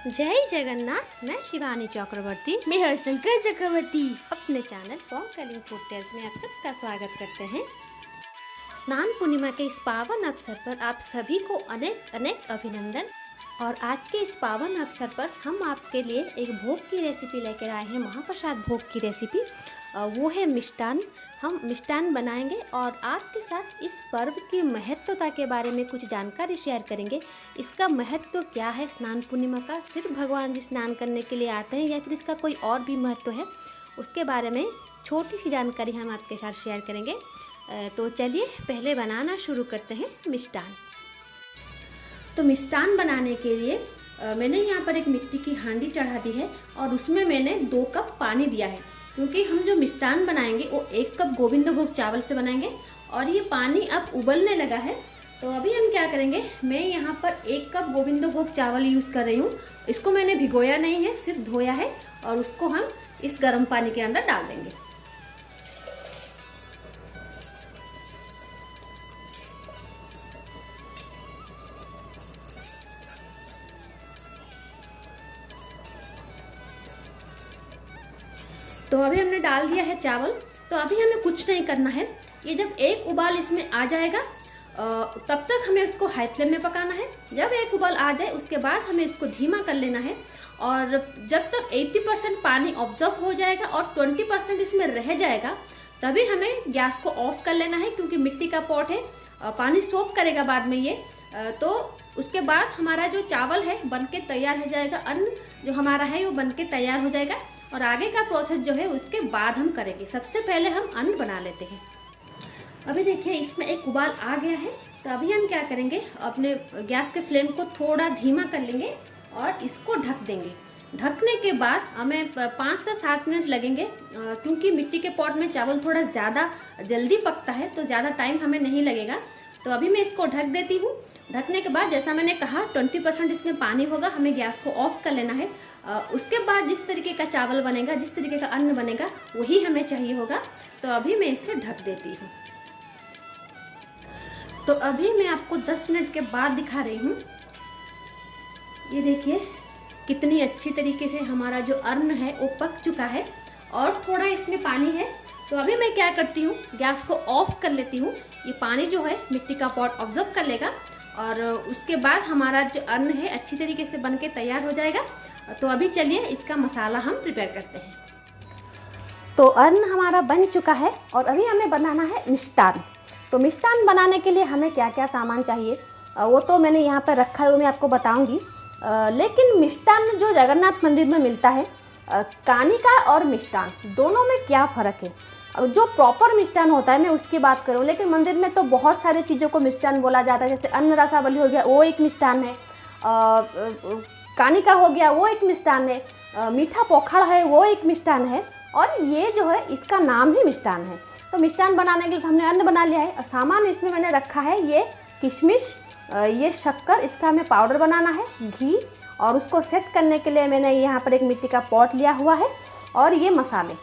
जय जगन्नाथ। मैं शिवानी चक्रवर्ती, मैं हरशंकर चक्रवर्ती अपने channel from Kalinga food tales में आप सबका स्वागत करते हैं। स्नान पूर्णिमा के इस पावन अवसर पर आप सभी को अनेक अनेक अभिनंदन। और आज के इस पावन अवसर पर हम आपके लिए एक भोग की रेसिपी लेकर आए हैं, महाप्रसाद भोग की रेसिपी। वो है मिष्टान। हम मिष्टान बनाएंगे और आपके साथ इस पर्व की महत्वता के बारे में कुछ जानकारी शेयर करेंगे। इसका महत्व क्या है स्नान पूर्णिमा का, सिर्फ भगवान जी स्नान करने के लिए आते हैं या फिर इसका कोई और भी महत्व है, उसके बारे में छोटी सी जानकारी हम आपके साथ शेयर करेंगे। तो चलिए पहले बनाना शुरू करते हैं मिष्टान। तो मिष्टान बनाने के लिए मैंने यहाँ पर एक मिट्टी की हांडी चढ़ा दी है और उसमें मैंने 2 कप पानी दिया है, क्योंकि हम जो मिष्टान बनाएंगे वो 1 कप गोविंद भोग चावल से बनाएंगे। और ये पानी अब उबलने लगा है। तो अभी हम क्या करेंगे, मैं यहाँ पर 1 कप गोविंद भोग चावल यूज़ कर रही हूँ। इसको मैंने भिगोया नहीं है, सिर्फ धोया है और उसको हम इस गर्म पानी के अंदर डाल देंगे। तो अभी हमने डाल दिया है चावल। तो अभी हमें कुछ नहीं करना है। ये जब एक उबाल इसमें आ जाएगा तब तक हमें इसको हाई फ्लेम में पकाना है। जब एक उबाल आ जाए उसके बाद हमें इसको धीमा कर लेना है। और जब तक 80% पानी ऑब्जर्व हो जाएगा और 20% इसमें रह जाएगा तभी हमें गैस को ऑफ कर लेना है, क्योंकि मिट्टी का पॉट है, पानी सोख करेगा बाद में ये। तो उसके बाद हमारा जो चावल है बन के तैयार हो जाएगा, अन्न जो हमारा है वो बन के तैयार हो जाएगा। और आगे का प्रोसेस जो है उसके बाद हम करेंगे। सबसे पहले हम अन्न बना लेते हैं। अभी देखिए इसमें एक उबाल आ गया है। तो अभी हम क्या करेंगे, अपने गैस के फ्लेम को थोड़ा धीमा कर लेंगे और इसको ढक देंगे। ढकने के बाद हमें 5 से 7 मिनट लगेंगे, क्योंकि मिट्टी के पॉट में चावल थोड़ा ज़्यादा जल्दी पकता है, तो ज़्यादा टाइम हमें नहीं लगेगा। तो अभी मैं इसको ढक देती हूँ। ढकने के बाद जैसा मैंने कहा 20% इसमें पानी होगा, हमें गैस को ऑफ कर लेना है। उसके बाद जिस तरीके का चावल बनेगा, जिस तरीके का अन्न बनेगा वही हमें चाहिए होगा। तो अभी मैं इसे ढक देती हूँ। तो अभी मैं आपको 10 मिनट के बाद दिखा रही हूँ। ये देखिए कितनी अच्छी तरीके से हमारा जो अन्न है वो पक चुका है और थोड़ा इसमें पानी है। तो अभी मैं क्या करती हूँ, गैस को ऑफ कर लेती हूँ। ये पानी जो है मिट्टी का पॉट ऑब्जर्व कर लेगा और उसके बाद हमारा जो अन्न है अच्छी तरीके से बन के तैयार हो जाएगा। तो अभी चलिए इसका मसाला हम प्रिपेयर करते हैं। तो अन्न हमारा बन चुका है और अभी हमें बनाना है मिष्टान। तो मिष्टान बनाने के लिए हमें क्या क्या सामान चाहिए वो तो मैंने यहाँ पर रखा है, वो मैं आपको बताऊँगी। लेकिन मिष्टान जो जगन्नाथ मंदिर में मिलता है, कानिका और मिष्टान दोनों में क्या फ़र्क है। जो प्रॉपर मिष्टान होता है मैं उसकी बात करूं, लेकिन मंदिर में तो बहुत सारी चीज़ों को मिष्टान बोला जाता है। जैसे अन्न रसावली हो गया वो एक मिष्टान है, कानिका हो गया वो एक मिष्टान है, मीठा पोखड़ है वो एक मिष्टान है, और ये जो है इसका नाम ही मिष्टान है। तो मिष्टान बनाने के लिए हमने अन्न बना लिया है। सामान इसमें मैंने रखा है, ये किशमिश, ये शक्कर, इसका हमें पाउडर बनाना है, घी, और उसको सेट करने के लिए मैंने यहाँ पर एक मिट्टी का पॉट लिया हुआ है, और ये मसाले।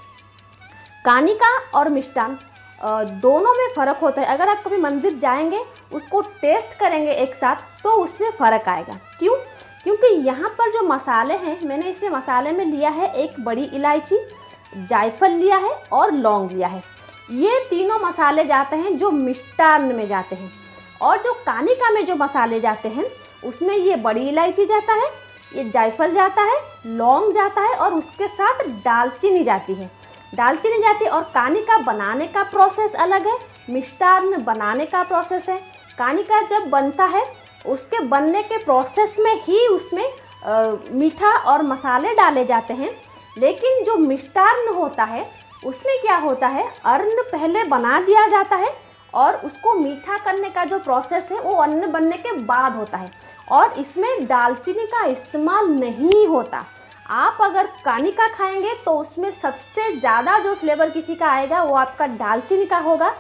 कानिका और मिष्टान दोनों में फ़र्क होता है। अगर आप कभी मंदिर जाएंगे उसको टेस्ट करेंगे एक साथ तो उसमें फ़र्क आएगा। क्यों? क्योंकि यहाँ पर जो मसाले हैं, मैंने इसमें मसाले में लिया है एक बड़ी इलायची, जायफल लिया है और लौंग लिया है। ये तीनों मसाले जाते हैं जो मिष्टान में जाते हैं। और जो कानिका में जो मसाले जाते हैं उसमें ये बड़ी इलायची जाता है, ये जायफल जाता है, लौंग जाता है और उसके साथ दालचीनी जाती है। दालचीनी जाती है। और कानिका बनाने का प्रोसेस अलग है, मिष्टान बनाने का प्रोसेस है। कानिका जब बनता है उसके बनने के प्रोसेस में ही उसमें मीठा और मसाले डाले जाते हैं। लेकिन जो मिष्टान होता है उसमें क्या होता है, अन्न पहले बना दिया जाता है और उसको मीठा करने का जो प्रोसेस है वो अन्न बनने के बाद होता है, और इसमें दालचीनी का इस्तेमाल नहीं होता। आप अगर कानिका खाएंगे तो उसमें सबसे ज़्यादा जो फ्लेवर किसी का आएगा वो आपका दालचीनी का होगा,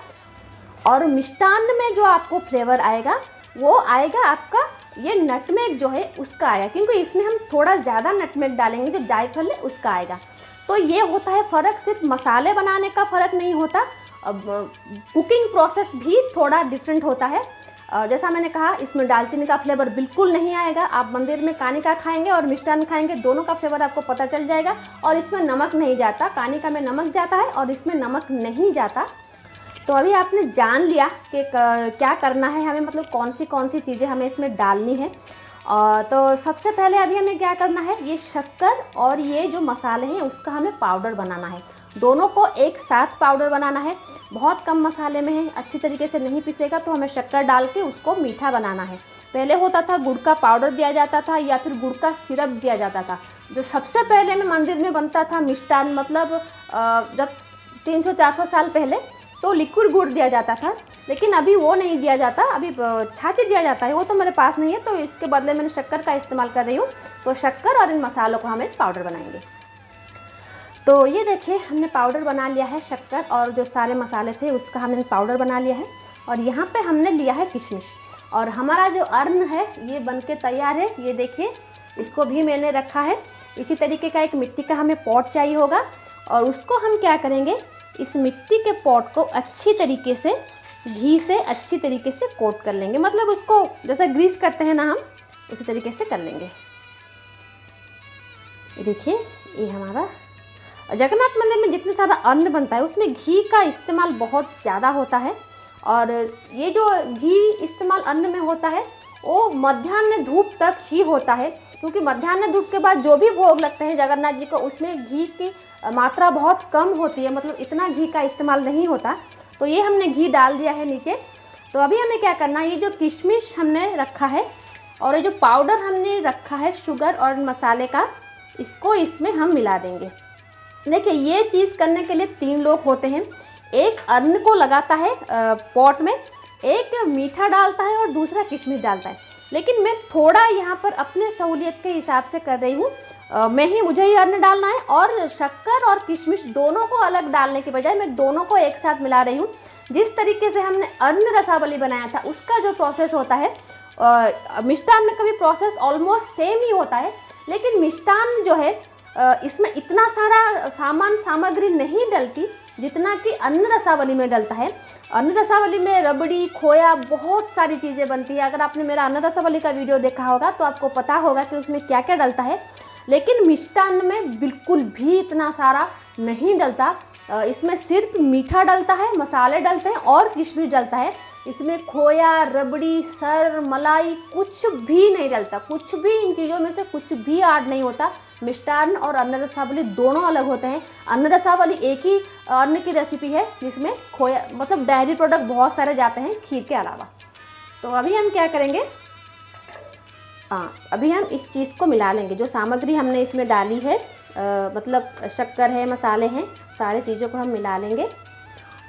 और मिष्टान में जो आपको फ्लेवर आएगा वो आएगा आपका ये नटमेग जो है उसका आएगा, क्योंकि इसमें हम थोड़ा ज़्यादा नटमेग डालेंगे, जो जायफल है उसका आएगा। तो ये होता है फ़र्क, सिर्फ मसाले बनाने का फ़र्क नहीं होता, अब कुकिंग प्रोसेस भी थोड़ा डिफरेंट होता है। जैसा मैंने कहा, इसमें दालचीनी का फ्लेवर बिल्कुल नहीं आएगा। आप मंदिर में कानिका खाएंगे और मिष्टान खाएंगे, दोनों का फ्लेवर आपको पता चल जाएगा। और इसमें नमक नहीं जाता, कानिका में नमक जाता है और इसमें नमक नहीं जाता। तो अभी आपने जान लिया कि क्या करना है हमें, मतलब कौन सी चीज़ें हमें इसमें डालनी है। तो सबसे पहले अभी हमें क्या करना है, ये शक्कर और ये जो मसाले हैं उसका हमें पाउडर बनाना है। दोनों को एक साथ पाउडर बनाना है। बहुत कम मसाले में है, अच्छी तरीके से नहीं पिसेगा, तो हमें शक्कर डाल के उसको मीठा बनाना है। पहले होता था गुड़ का पाउडर दिया जाता था या फिर गुड़ का सिरप दिया जाता था। जो सबसे पहले में मंदिर में बनता था मिष्टान, मतलब जब 300-400 साल पहले, तो लिक्विड गुड़ दिया जाता था। लेकिन अभी वो नहीं दिया जाता, अभी छाछी दिया जाता है। वो तो मेरे पास नहीं है, तो इसके बदले मैंने शक्कर का इस्तेमाल कर रही हूँ। तो शक्कर और इन मसालों को हम इस पाउडर बनाएंगे। तो ये देखिए, हमने पाउडर बना लिया है। शक्कर और जो सारे मसाले थे उसका हमने पाउडर बना लिया है। और यहाँ पे हमने लिया है किशमिश। और हमारा जो अर्न है ये बनके तैयार है। ये देखिए, इसको भी मैंने रखा है। इसी तरीके का एक मिट्टी का हमें पॉट चाहिए होगा। और उसको हम क्या करेंगे, इस मिट्टी के पॉट को अच्छी तरीके से घी से अच्छी तरीके से कोट कर लेंगे। मतलब उसको जैसा ग्रीस करते हैं ना, हम उसी तरीके से कर लेंगे। ये देखिए, ये हमारा जगन्नाथ मंदिर में जितने सारा अन्न बनता है उसमें घी का इस्तेमाल बहुत ज़्यादा होता है। और ये जो घी इस्तेमाल अन्न में होता है वो मध्याह्न धूप तक ही होता है, क्योंकि मध्याह्न धूप के बाद जो भी भोग लगते हैं जगन्नाथ जी को उसमें घी की मात्रा बहुत कम होती है, मतलब इतना घी का इस्तेमाल नहीं होता। तो ये हमने घी डाल दिया है नीचे। तो अभी हमें क्या करना है, ये जो किशमिश हमने रखा है और ये जो पाउडर हमने रखा है शुगर और मसाले का, इसको इसमें हम मिला देंगे। देखिए, ये चीज़ करने के लिए 3 लोग होते हैं। एक अन्न को लगाता है पॉट में, एक मीठा डालता है और दूसरा किशमिश डालता है। लेकिन मैं थोड़ा यहाँ पर अपने सहूलियत के हिसाब से कर रही हूँ। मुझे ही अन्न डालना है और शक्कर और किशमिश दोनों को अलग डालने के बजाय मैं दोनों को एक साथ मिला रही हूँ। जिस तरीके से हमने अन्न रसावली बनाया था उसका जो प्रोसेस होता है, मिष्टान का भी प्रोसेस ऑलमोस्ट सेम ही होता है। लेकिन मिष्टान जो है इसमें इतना सारा सामग्री नहीं डलती जितना कि अन्न रसावली में डलता है। अन्न रसावली में रबड़ी, खोया, बहुत सारी चीज़ें बनती है। अगर आपने मेरा अन्न रसावली का वीडियो देखा होगा तो आपको पता होगा कि उसमें क्या क्या डलता है। लेकिन मिष्टान में बिल्कुल भी इतना सारा नहीं डलता। इसमें सिर्फ मीठा डलता है, मसाले डलते हैं और किशमिश डलता है। इसमें खोया, रबड़ी, सर, मलाई कुछ भी नहीं डलता। कुछ भी इन चीज़ों में से कुछ भी ऐड नहीं होता। मिष्टान और अन्न रसावली दोनों अलग होते हैं। अन्न रसावली एक ही अन्न की रेसिपी है जिसमें खोया, मतलब डेयरी प्रोडक्ट बहुत सारे जाते हैं खीर के अलावा। तो अभी हम क्या करेंगे, अभी हम इस चीज़ को मिला लेंगे। जो सामग्री हमने इसमें डाली है, मतलब शक्कर है, मसाले हैं, सारी चीज़ों को हम मिला लेंगे।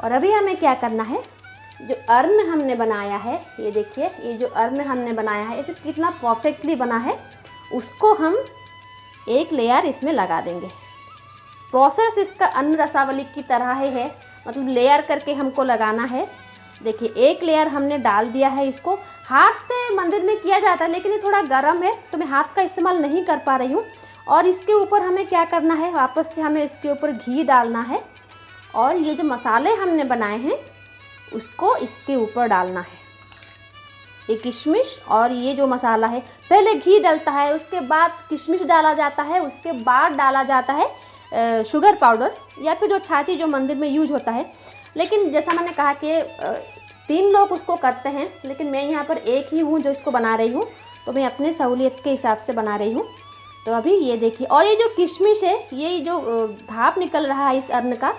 और अभी हमें क्या करना है, जो अर्न हमने बनाया है, ये देखिए, ये जो अर्न हमने बनाया है, ये जो कितना परफेक्टली बना है, उसको हम एक लेयर इसमें लगा देंगे। प्रोसेस इसका अन्न रसावली की तरह ही है, मतलब लेयर करके हमको लगाना है। देखिए, एक लेयर हमने डाल दिया है। इसको हाथ से मंदिर में किया जाता है, लेकिन ये थोड़ा गर्म है तो मैं हाथ का इस्तेमाल नहीं कर पा रही हूँ। और इसके ऊपर हमें क्या करना है, वापस से हमें इसके ऊपर घी डालना है और ये जो मसाले हमने बनाए हैं उसको इसके ऊपर डालना है। ये किशमिश और ये जो मसाला है, पहले घी डलता है, उसके बाद किशमिश डाला जाता है, उसके बाद डाला जाता है शुगर पाउडर या फिर जो छाछी जो मंदिर में यूज होता है। लेकिन जैसा मैंने कहा कि 3 लोग उसको करते हैं, लेकिन मैं यहाँ पर एक ही हूँ जो इसको बना रही हूँ, तो मैं अपने सहूलियत के हिसाब से बना रही हूँ। तो अभी ये देखिए, और ये जो किशमिश है, ये जो भाप निकल रहा है इस अन्न का,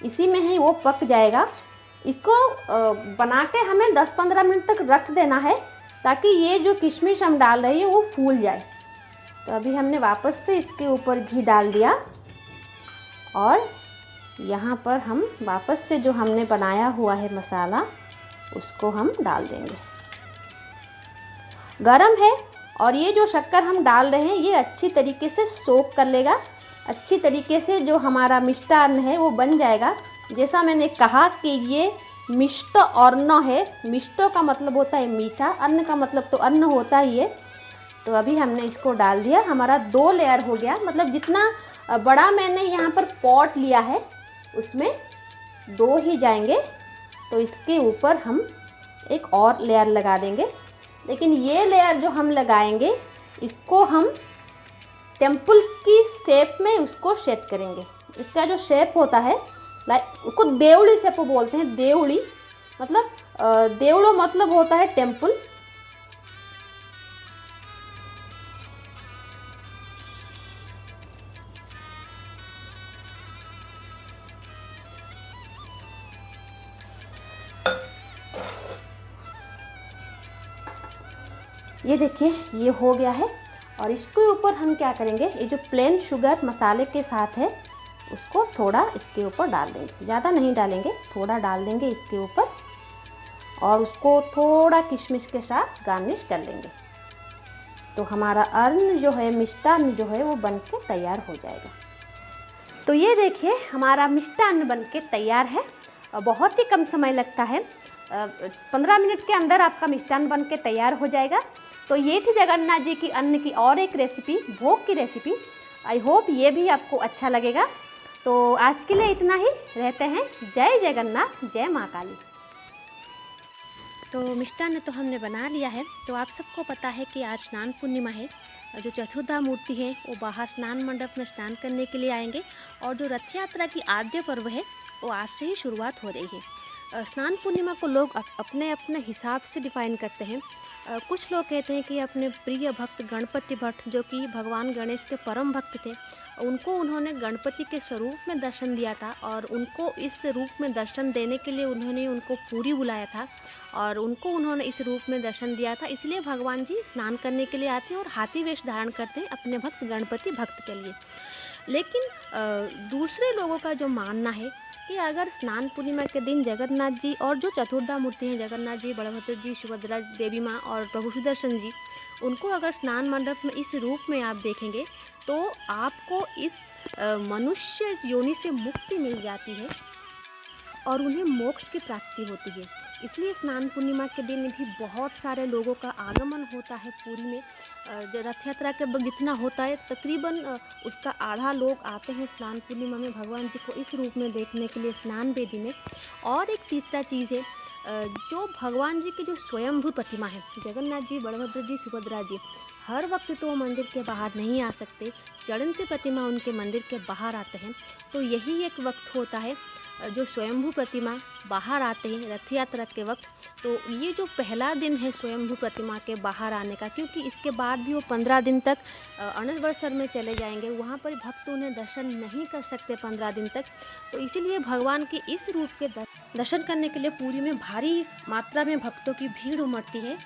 इसी में ही वो पक जाएगा। इसको बना के हमें 10-15 मिनट तक रख देना है ताकि ये जो किशमिश हम डाल रहे हैं वो फूल जाए। तो अभी हमने वापस से इसके ऊपर घी डाल दिया और यहाँ पर हम वापस से जो हमने बनाया हुआ है मसाला उसको हम डाल देंगे। गरम है और ये जो शक्कर हम डाल रहे हैं ये अच्छी तरीके से सोक कर लेगा। अच्छी तरीके से जो हमारा मिष्टान्न है वो बन जाएगा। जैसा मैंने कहा कि ये मिष्ट अन्न है। मिष्ट का मतलब होता है मीठा, अन्न का मतलब तो अन्न होता ही है। तो अभी हमने इसको डाल दिया, हमारा 2 लेयर हो गया। मतलब जितना बड़ा मैंने यहाँ पर पॉट लिया है उसमें 2 ही जाएंगे। तो इसके ऊपर हम एक और लेयर लगा देंगे। लेकिन ये लेयर जो हम लगाएंगे इसको हम टेम्पल की शेप में उसको सेट करेंगे। इसका जो शेप होता है लाइक उसको देवड़ी शेप बोलते हैं। देवड़ी मतलब देवड़ो मतलब होता है टेम्पल। ये देखिए ये हो गया है। और इसके ऊपर हम क्या करेंगे, ये जो प्लेन शुगर मसाले के साथ है उसको थोड़ा इसके ऊपर डाल देंगे। ज़्यादा नहीं डालेंगे, थोड़ा डाल देंगे इसके ऊपर और उसको थोड़ा किशमिश के साथ गार्निश कर लेंगे। तो हमारा अन्न जो है, मिष्टान्न जो है वो बन के तैयार हो जाएगा। तो ये देखिए हमारा मिष्टान्न बन के तैयार है। बहुत ही कम समय लगता है, 15 मिनट के अंदर आपका मिष्टान्न बन के तैयार हो जाएगा। तो ये थी जगन्नाथ जी की अन्न की और एक रेसिपी, भोग की रेसिपी। आई होप ये भी आपको अच्छा लगेगा। तो आज के लिए इतना ही, रहते हैं। जय जगन्नाथ, जय माँ काली। तो मिष्टान्न तो हमने बना लिया है। तो आप सबको पता है कि आज स्नान पूर्णिमा है। जो चतुर्धा मूर्ति है वो बाहर स्नान मंडप में स्नान करने के लिए आएंगे। और जो रथ यात्रा की आद्य पर्व है वो आज से ही शुरुआत हो रही है। स्नान पूर्णिमा को लोग अपने अपने हिसाब से डिफाइन करते हैं। कुछ लोग कहते हैं कि अपने प्रिय भक्त गणपति भट्ट, जो कि भगवान गणेश के परम भक्त थे, उन्होंने गणपति के स्वरूप में दर्शन दिया था और उनको इस रूप में दर्शन देने के लिए उन्होंने उनको पुरी बुलाया था और उन्होंने इस रूप में दर्शन दिया था। इसलिए भगवान जी स्नान करने के लिए आते हैं और हाथी वेश धारण करते हैं अपने भक्त गणपति भक्त के लिए। लेकिन दूसरे लोगों का जो मानना है कि अगर स्नान पूर्णिमा के दिन जगन्नाथ जी और जो चतुर्धा मूर्ति हैं, जगन्नाथ जी, बलभद्र जी, सुभद्रा देवी माँ और प्रभु सुदर्शन जी, उनको अगर स्नान मंडप में इस रूप में आप देखेंगे तो आपको इस मनुष्य योनि से मुक्ति मिल जाती है और उन्हें मोक्ष की प्राप्ति होती है। इसलिए स्नान पूर्णिमा के दिन भी बहुत सारे लोगों का आगमन होता है पुरी में। जो रथ यात्रा के जितना होता है तकरीबन उसका आधा लोग आते हैं स्नान पूर्णिमा में भगवान जी को इस रूप में देखने के लिए स्नान वेदी में। और एक तीसरा चीज़ है, जो भगवान जी की जो स्वयंभू प्रतिमा है, जगन्नाथ जी, बलभद्र जी, सुभद्रा जी, हर वक्त तो वो मंदिर के बाहर नहीं आ सकते। चढ़ंती प्रतिमा उनके मंदिर के बाहर आते हैं। तो यही एक वक्त होता है जो स्वयंभू प्रतिमा बाहर आते हैं रथ यात्रा के वक्त। तो ये जो पहला दिन है स्वयंभू प्रतिमा के बाहर आने का, क्योंकि इसके बाद भी वो 15 दिन तक अनवरसर में चले जाएंगे, वहाँ पर भक्त उन्हें दर्शन नहीं कर सकते 15 दिन तक। तो इसीलिए भगवान के इस रूप के दर्शन करने के लिए पुरी में भारी मात्रा में भक्तों की भीड़ उमड़ती है।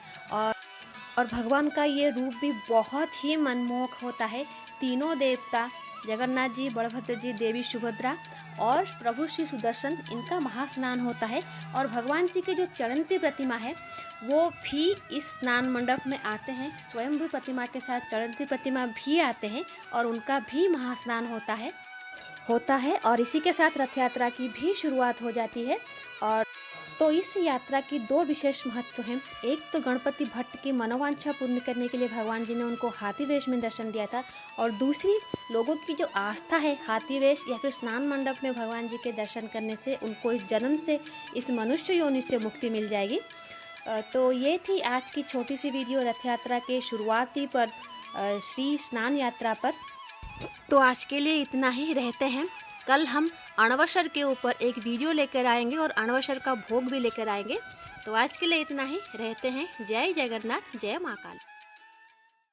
और भगवान का ये रूप भी बहुत ही मनमोहक होता है। तीनों देवता जगन्नाथ जी, बलभद्र जी, देवी सुभद्रा और प्रभु श्री सुदर्शन, इनका महास्नान होता है। और भगवान जी की जो चढ़ंती प्रतिमा है वो भी इस स्नान मंडप में आते हैं। स्वयंभू प्रतिमा के साथ चढ़ंती प्रतिमा भी आते हैं और उनका भी महास्नान होता है। और इसी के साथ रथ यात्रा की भी शुरुआत हो जाती है। और तो इस यात्रा की 2 विशेष महत्व हैं। एक तो गणपति भट्ट की मनोवांछा पूर्ण करने के लिए भगवान जी ने उनको हाथी वेश में दर्शन दिया था, और दूसरी लोगों की जो आस्था है हाथी वेश या फिर स्नान मंडप में भगवान जी के दर्शन करने से उनको इस जन्म से, इस मनुष्य योनि से मुक्ति मिल जाएगी। तो ये थी आज की छोटी सी वीडियो रथ यात्रा के शुरुआती पर, श्री स्नान यात्रा पर। तो आज के लिए इतना ही, रहते हैं। कल हम अणवसर के ऊपर एक वीडियो लेकर आएंगे और अणवसर का भोग भी लेकर आएंगे। तो आज के लिए इतना ही, रहते हैं। जय जगन्नाथ, जय माँ काली।